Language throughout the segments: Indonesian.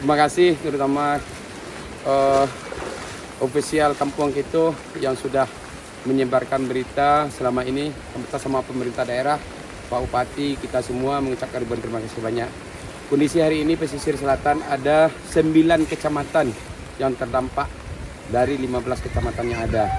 Terima kasih terutama ofisial kampung kita yang sudah menyebarkan berita selama ini bersama pemerintah daerah, Pak Bupati, kita semua mengucapkan ribuan terima kasih banyak. Kondisi hari ini pesisir selatan ada 9 kecamatan yang terdampak dari 15 kecamatan yang ada.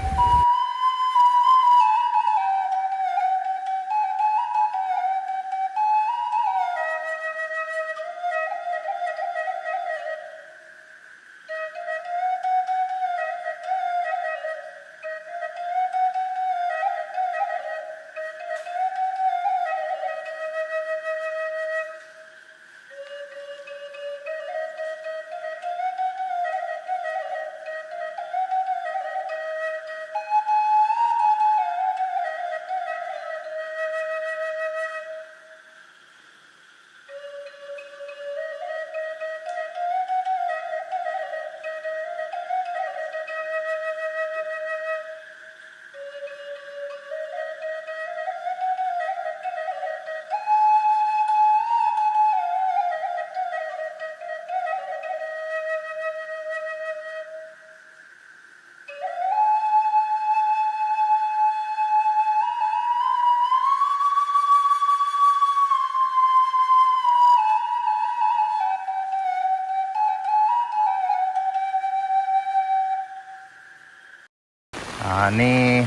Nah, ini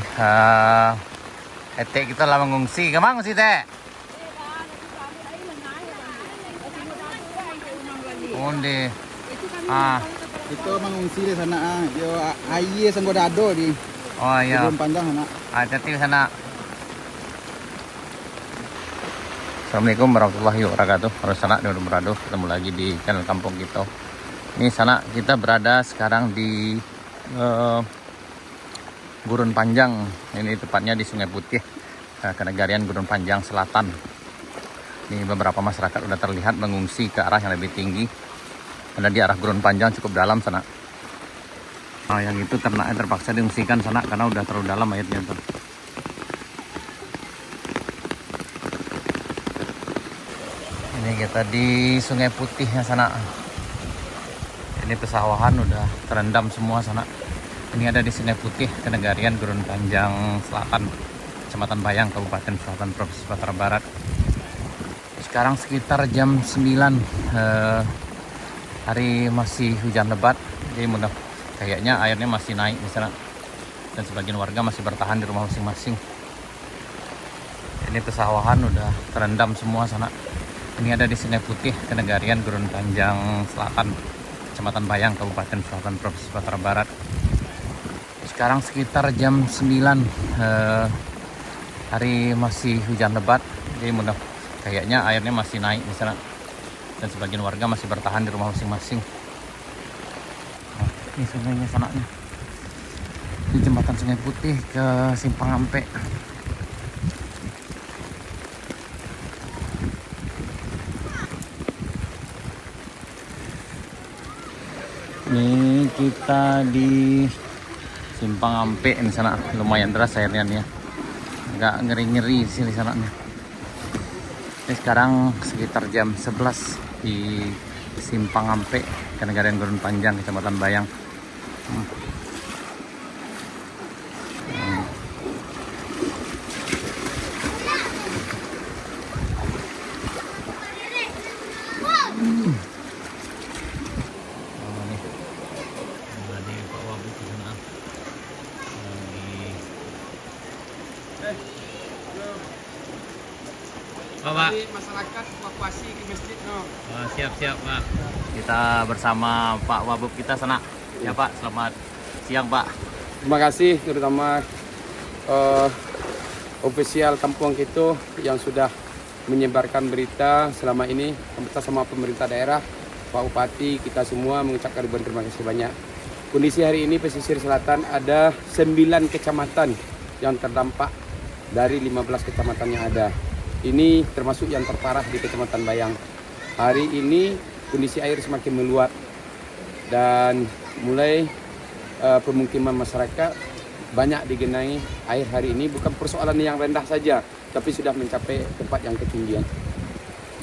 etek kita lah mengungsi. Kemana ngungsi teh? Onde. Itu mengungsi di sana. Yo air Sanggodado di. Oh iya. Gurun Panjang sana. Hati-hati di sana. Assalamualaikum warahmatullahi wabarakatuh. Harus sana di Berado. Ketemu lagi di channel kampung kita. Ini sana kita berada sekarang di Gurun Panjang. Ini tepatnya di Sungai Putih, Kenegarian Gurun Panjang Selatan. Ini beberapa masyarakat sudah terlihat mengungsi ke arah yang lebih tinggi. Karena di arah Gurun Panjang cukup dalam sana. Nah, yang itu ternaknya terpaksa diungsikan sana karena udah terlalu dalam airnya tuh. Ini kita di Sungai Putihnya sana. Ini pesawahan udah terendam semua sana. Ini ada di Sungai Putih, Kenegarian Gurun Panjang Selatan, Kecamatan Bayang, Kabupaten Selatan, Provinsi Sumatera Barat. Sekarang sekitar jam 9, hari masih hujan lebat, jadi mudah kayaknya airnya masih naik di sana. Dan sebagian warga masih bertahan di rumah masing-masing. Ini pesawahan udah terendam semua sana. Ini ada di Sungai Putih, Kenegarian Gurun Panjang Selatan, Kecamatan Bayang, Kabupaten Selatan, Provinsi Sumatera Barat. Sekarang sekitar jam 9, hari masih hujan lebat, jadi mudah kayaknya airnya masih naik di sana. Dan sebagian warga masih bertahan di rumah masing-masing. Nah, ini sungainya sana nih. Di jembatan Sungai Putih ke Simpang Ampe. Ini kita di Simpang Ampe di sana, lumayan deras airnya nih ya. Agak ngeri-ngeri sih di sana nih. Ini sekarang sekitar jam 11 di Simpang Ampe, Kenegarian Gurun Panjang, Kecamatan Bayang. Pak, Masyarakat evakuasi ke masjid no. Siap-siap Pak. Kita bersama Pak Wabub kita sana. Ya Pak, selamat siang Pak. Terima kasih terutama ofisial kampung kita yang sudah menyebarkan berita selama ini bersama pemerintah daerah, Pak Bupati, kita semua mengucapkan ribuan terima kasih banyak. Kondisi hari ini pesisir selatan ada 9 kecamatan yang terdampak dari 15 kecamatan yang ada. Ini termasuk yang terparah di Kecamatan Bayang. Hari ini kondisi air semakin meluap dan mulai pemukiman masyarakat banyak digenangi air hari ini. Bukan persoalan yang rendah saja, tapi sudah mencapai tempat yang ketinggian.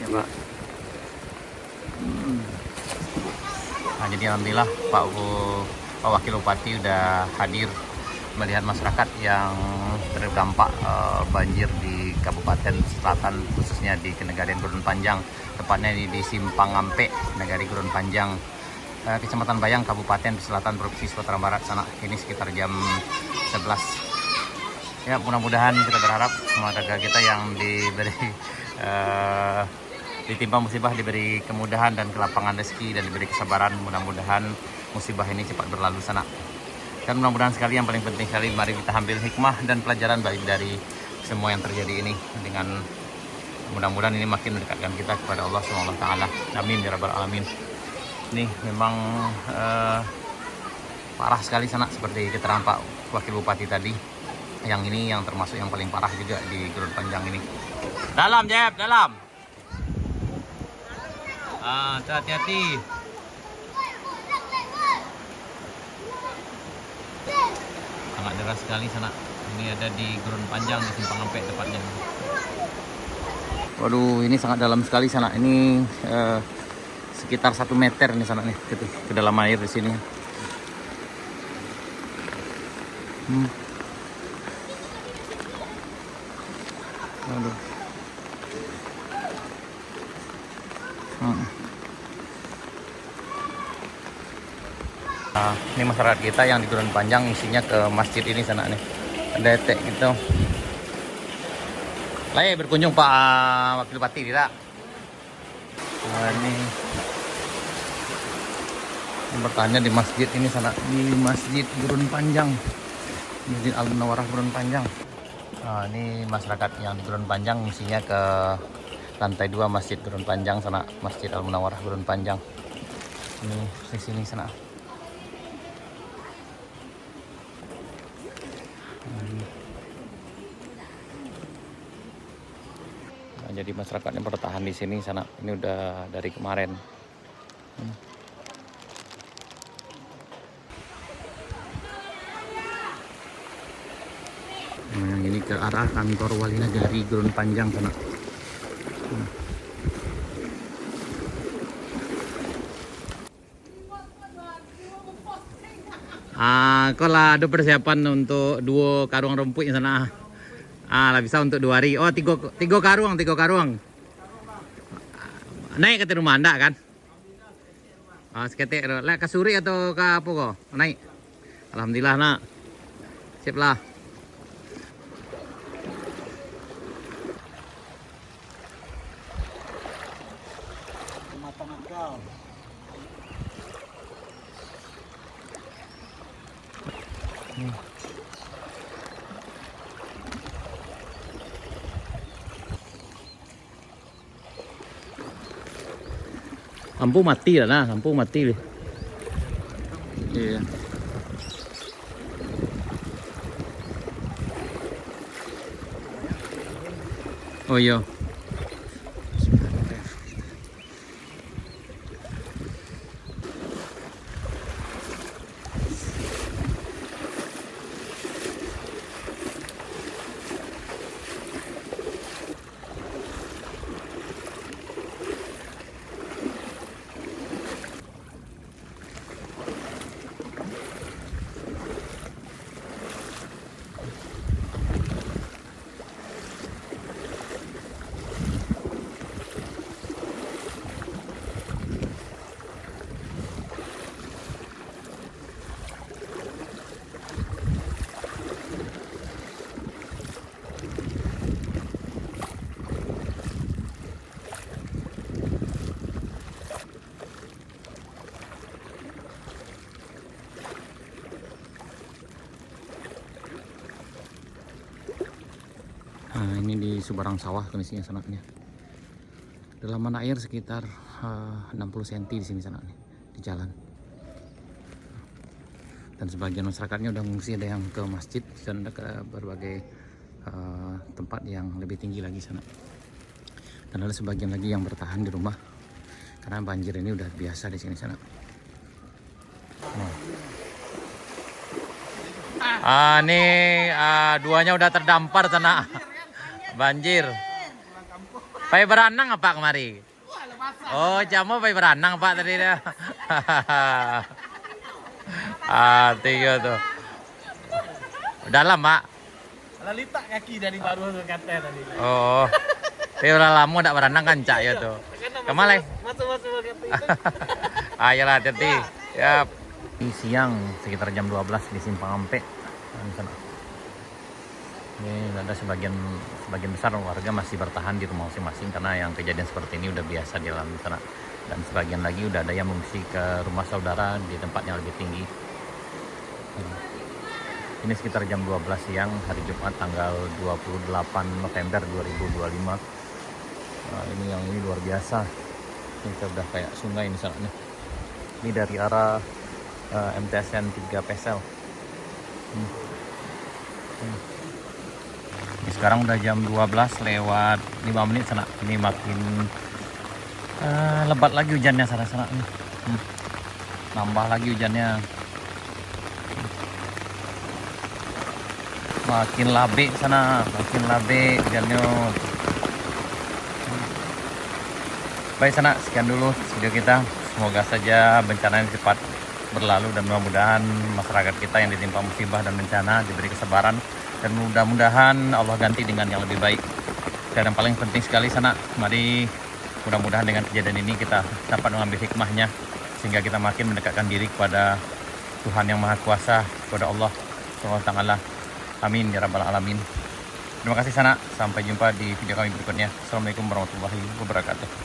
Ya Pak. Jadi alhamdulillah Pak Wakil Bupati udah hadir melihat masyarakat yang terdampak banjir di Kabupaten Selatan, khususnya di Kenegarian Gurun Panjang, tepatnya di Simpang Ampe, Negari Gurun Panjang, Kecamatan Bayang, Kabupaten Selatan, Provinsi Sumatera Barat sana. Ini sekitar jam 11. Ya, mudah-mudahan kita berharap semua warga kita yang diberi ditimpa musibah diberi kemudahan dan kelapangan rezeki dan diberi kesabaran. Mudah-mudahan musibah ini cepat berlalu sana. Dan mudah-mudahan sekali, yang paling penting sekali, mari kita ambil hikmah dan pelajaran baik dari semua yang terjadi ini, dengan mudah-mudahan ini makin mendekatkan kita kepada Allah Subhanahu wa taala. Amin ya rabbal alamin. Ini memang parah sekali sana, seperti keterangan Pak Wakil Bupati tadi. Yang ini yang termasuk yang paling parah juga di Gurun Panjang ini. Dalam, Jeb, dalam. Hati-hati. Sangat deras sekali sana. Ini ada di Gurun Panjang, di Simpang Ampe tepatnya. Waduh, ini sangat dalam sekali sana. Ini sekitar 1 meter nih sana nih, gitu, ke dalam air di sini. Waduh. Ini masyarakat kita yang di Gurun Panjang isinya ke masjid ini sana nih. Ada etek gitu. Layak berkunjung Pak Wakil Bupati tidak? Ini bertanya di masjid ini sana, di Masjid Gurun Panjang, Masjid Al-Munawwarah Gurun Panjang. Ini masyarakat yang di Gurun Panjang isinya ke lantai 2 Masjid Gurun Panjang sana, Masjid Al-Munawwarah Gurun Panjang. Ini di sini sana. Jadi masyarakatnya bertahan di sini sana. Ini udah dari kemarin. Nah, ini ke arah kantor Wali Nagari Gurun Panjang sana. Kok lah ada persiapan untuk 2 karung rumput di sana. Lah bisa untuk 2 hari. Oh, 3 karung. Naik ke rumah Anda kan? Seketik lah, ke suri atau ke apa kok? Naik. Alhamdulillah nak. Sip lah. Lampu mati lah nah, lampu mati. Iya. Oh iya. Nah, ini di Subarang Sawah kondisinya sanaknya. Kedalaman air sekitar 60 cm di sini sanaknya, di jalan. Dan sebagian masyarakatnya udah mengungsi, ada yang ke masjid dan ke berbagai tempat yang lebih tinggi lagi sana. Dan ada sebagian lagi yang bertahan di rumah karena banjir ini udah biasa di sini sana. Nih duanya udah terdampar sana banjir. Pai berenang apa kemari? Oh, Camo bay berenang Pak tadi dia. Ah, tiga tuh. Dalam, Pak. Lalita kaki dari baru kata tadi. Oh. Tapi udah lama enggak berenang kan Cak ya tuh. Kemana? Masuk kata itu. Ayolah hati-hati. Siap. Ini siang sekitar jam 12 di Simpang Ampe. Di sana. Ini ada sebagian besar warga masih bertahan di rumah masing-masing karena yang kejadian seperti ini udah biasa di dalam sana. Dan sebagian lagi udah ada yang mengungsi ke rumah saudara di tempat yang lebih tinggi. Ini sekitar jam 12 siang hari Jumat tanggal 28 November 2025. Nah, ini luar biasa. Ini udah kayak sungai di sana nih. Ini dari arah MTSN 3 Pesel. Ini sekarang udah jam 12 lewat 5 menit sana. Ini makin lebat lagi hujannya sana-sana nih. Nambah lagi hujannya. Makin labe sana, makin labe hujannya. Baik sana, sekian dulu video kita. Semoga saja bencana ini cepat berlalu dan mudah-mudahan masyarakat kita yang ditimpa musibah dan bencana diberi kesabaran dan mudah-mudahan Allah ganti dengan yang lebih baik. Dan yang paling penting sekali sana, mari mudah-mudahan dengan kejadian ini kita dapat mengambil hikmahnya sehingga kita makin mendekatkan diri kepada Tuhan yang Maha Kuasa, kepada Allah SWT. Amin ya rabbal alamin. Terima kasih sana, sampai jumpa di video kami berikutnya. Assalamualaikum warahmatullahi wabarakatuh.